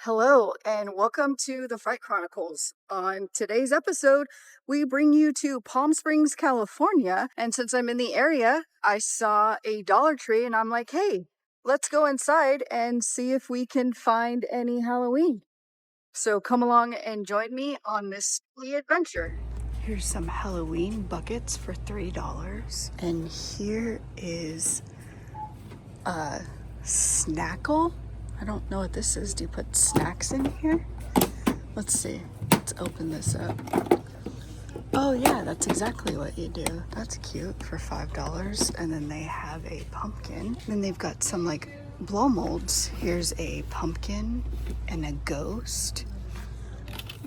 Hello, and welcome to the Fright Chronicles. On today's episode, we bring you to Palm Springs, California. And since I'm in the area, I saw a Dollar Tree and I'm like, hey, let's go inside and see if we can find any Halloween. So come along and join me on this silly adventure. Here's some Halloween buckets for $3. And here is a snackle. I don't know what this is. Do you put snacks in here? Let's see. Let's open this up. Oh yeah, that's exactly what you do. That's cute for $5. And then they have a pumpkin. Then they've got some like blow molds. Here's a pumpkin and a ghost.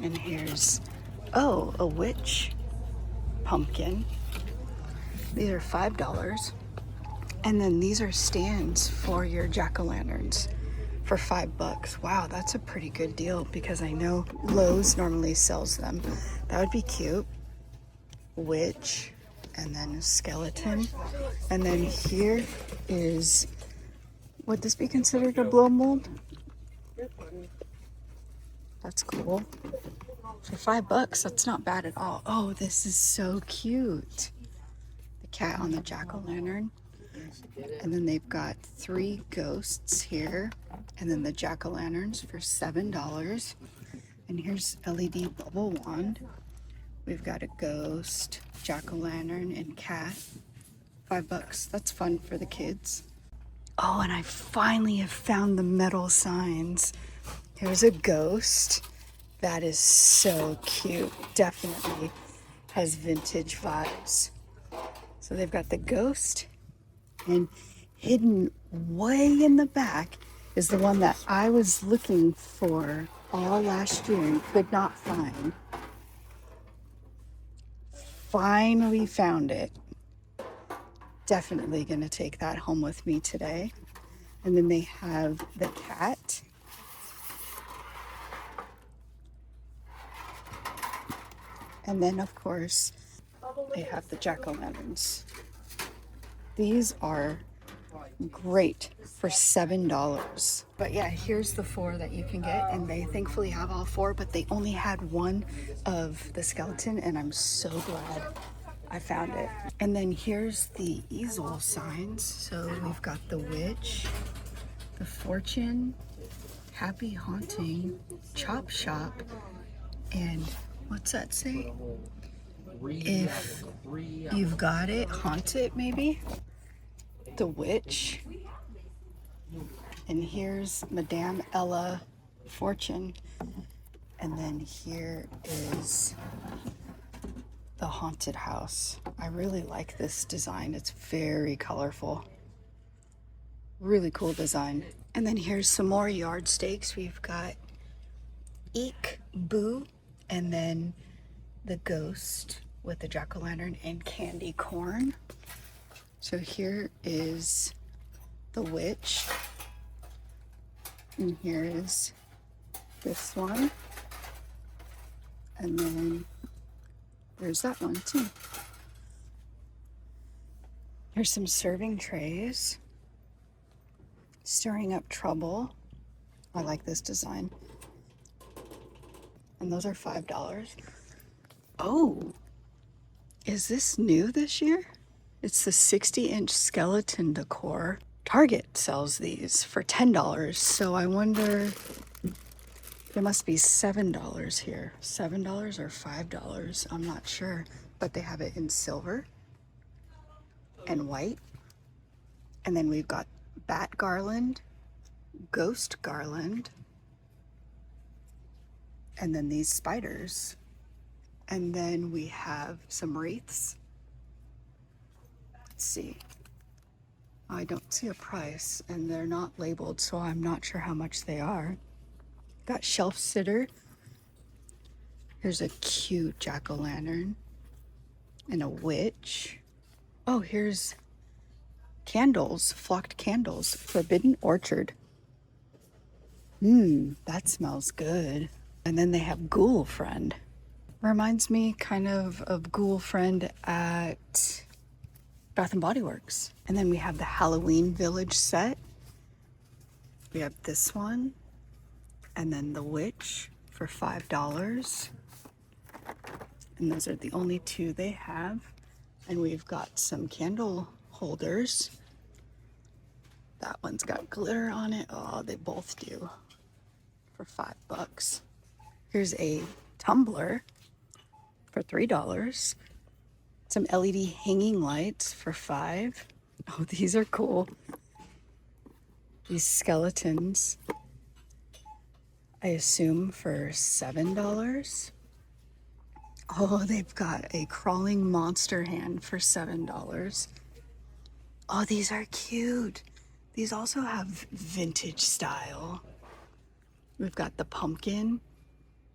And here's, oh, a witch pumpkin. These are $5. And then these are stands for your jack-o'-lanterns for $5. Wow, that's a pretty good deal because I know Lowe's normally sells them. That would be cute. Witch, and then a skeleton. And then here is, would this be considered a blow mold? That's cool. For $5, that's not bad at all. Oh, this is so cute. The cat on the jack-o'-lantern. And then they've got 3 ghosts here. And then the jack-o'-lanterns for $7. And here's LED bubble wand. We've got a ghost, jack-o'-lantern, and cat. $5. That's fun for the kids. Oh, and I finally have found the metal signs. Here's a ghost. That is so cute. Definitely has vintage vibes. So they've got the ghost, and hidden way in the back is the one that I was looking for all last year and could not find. Finally found it. Definitely gonna take that home with me today. And then they have the cat. And then of course, they have the jack-o'-lanterns. These are great for $7. But yeah, here's the 4 that you can get, and they thankfully have all 4, but they only had one of the skeleton, and I'm so glad I found it. And then here's the easel signs. So we've got the witch, the fortune, happy haunting, chop shop, and what's that say? If you've got it, haunt it, maybe? The witch. And here's Madame Ella Fortune. And then here is the haunted house. I really like this design. It's very colorful. Really cool design. And then here's some more yard stakes. We've got Eek Boo, and then the ghost with the jack-o'-lantern and candy corn. So here is the witch. And here is this one. And then there's that one too. Here's some serving trays. Stirring up trouble. I like this design. And those are $5. Oh, is this new this year? It's the 60-inch skeleton decor. Target sells these for $10. So I wonder, there must be $7 here. $7 or $5, I'm not sure. But they have it in silver and white. And then we've got bat garland, ghost garland, and then these spiders. And then we have some wreaths. Let's see. I don't see a price, and they're not labeled, so I'm not sure how much they are. Got shelf sitter. Here's a cute jack-o'-lantern and a witch. Oh, here's candles, flocked candles, Forbidden Orchard. That smells good. And then they have Ghoul Friend. Reminds me kind of Ghoul Friend at Bath and Body Works. And then we have the Halloween Village set. We have this one. And then the witch for $5. And those are the only two they have. And we've got some candle holders. That one's got glitter on it. Oh, they both do. For $5. Here's a tumbler for $3. Some LED hanging lights for $5. Oh, these are cool. These skeletons, I assume for $7. Oh, they've got a crawling monster hand for $7. Oh, these are cute. These also have vintage style. We've got the pumpkin,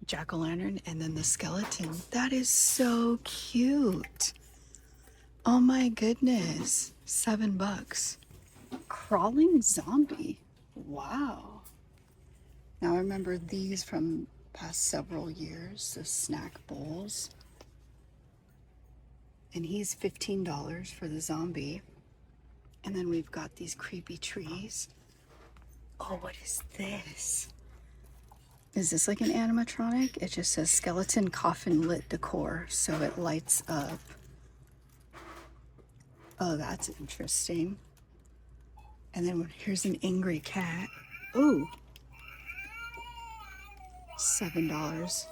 jack-o'-lantern, and then the skeleton. That is so cute. Oh my goodness, $7. Crawling zombie. Wow. Now I remember these from past several years, the snack bowls. And he's $15 for the zombie. And then we've got these creepy trees. Oh, what is this? Is this like an animatronic? It just says skeleton coffin lit decor, so it lights up. Oh, that's interesting. And then here's an angry cat. Ooh. $7.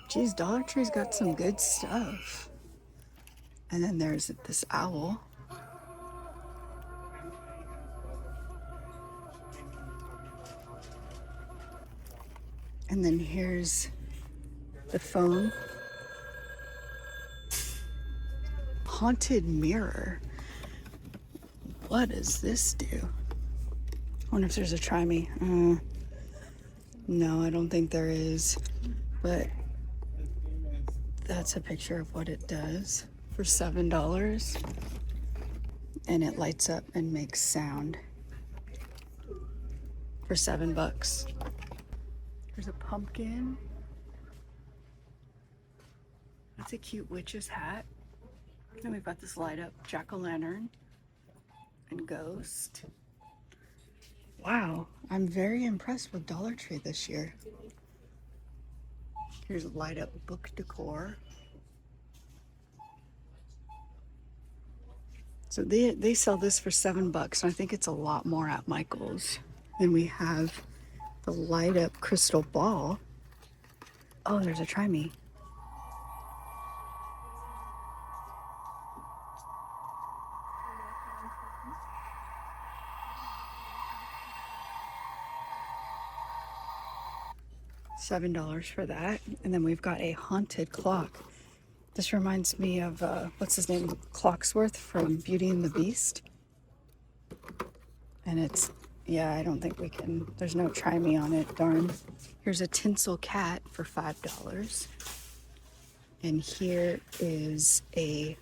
Geez, Dollar Tree's got some good stuff. And then there's this owl. And then here's the phone. Haunted mirror. What does this do? I wonder if there's a try me. No, I don't think there is. But that's a picture of what it does for $7. And it lights up and makes sound for $7. There's a pumpkin. That's a cute witch's hat. And we've got this light up jack-o'-lantern and ghost. Wow, I'm very impressed with Dollar Tree this year. Here's a light up book decor. So they sell this for $7, and I think it's a lot more at Michael's. Then we have the light up crystal ball. Oh, there's a try me. $7 for that. And then we've got a haunted clock. This reminds me of, what's his name? Clocksworth from Beauty and the Beast. And it's, yeah, I don't think we can, there's no try me on it, darn. Here's a tinsel cat for $5. And here is a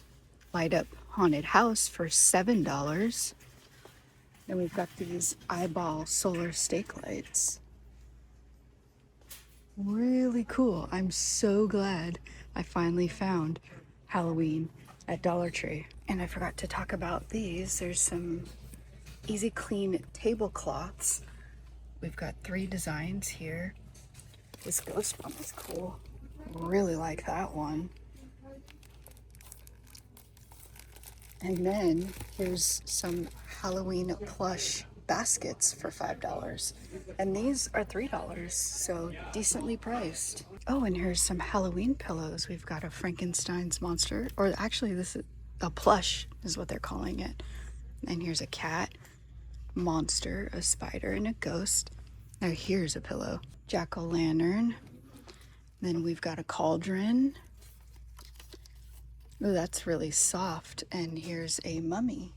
light up haunted house for $7. Then we've got these eyeball solar stake lights. Really cool. I'm so glad I finally found Halloween at Dollar Tree. And I forgot to talk about these. There's some easy clean tablecloths. We've got 3 designs here. This ghost one is cool. Really like that one. And then here's some Halloween plush baskets for $5. And these are $3, so decently priced. Oh, and here's some Halloween pillows. We've got a Frankenstein's monster, or actually this is a plush is what they're calling it. And here's a cat, monster, a spider, and a ghost. Now here's a pillow. Jack-o'-lantern. Then we've got a cauldron. Oh, that's really soft. And here's a mummy.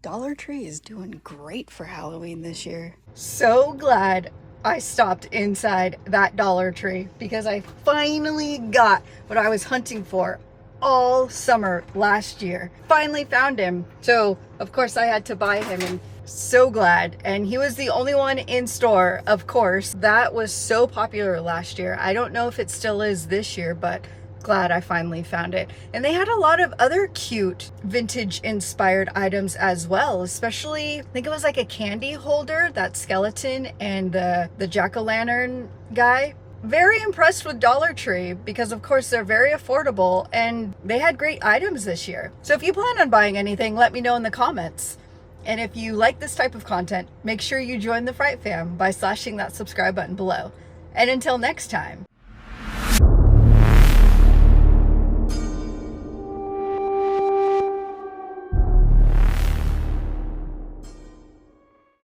Dollar Tree is doing great for Halloween this year. So glad I stopped inside that Dollar Tree because I finally got what I was hunting for all summer last year. Finally found him. So of course I had to buy him, and so glad. And he was the only one in store, of course. That was so popular last year. I don't know if it still is this year, but Glad I finally found it. And they had a lot of other cute vintage inspired items as well, especially I think it was like a candy holder, that skeleton, and the jack-o'-lantern guy. Very impressed with Dollar Tree because of course they're very affordable and they had great items this year. So if you plan on buying anything, let me know in the comments. And if you like this type of content, make sure you join the Fright fam by slashing that subscribe button below. And until next time.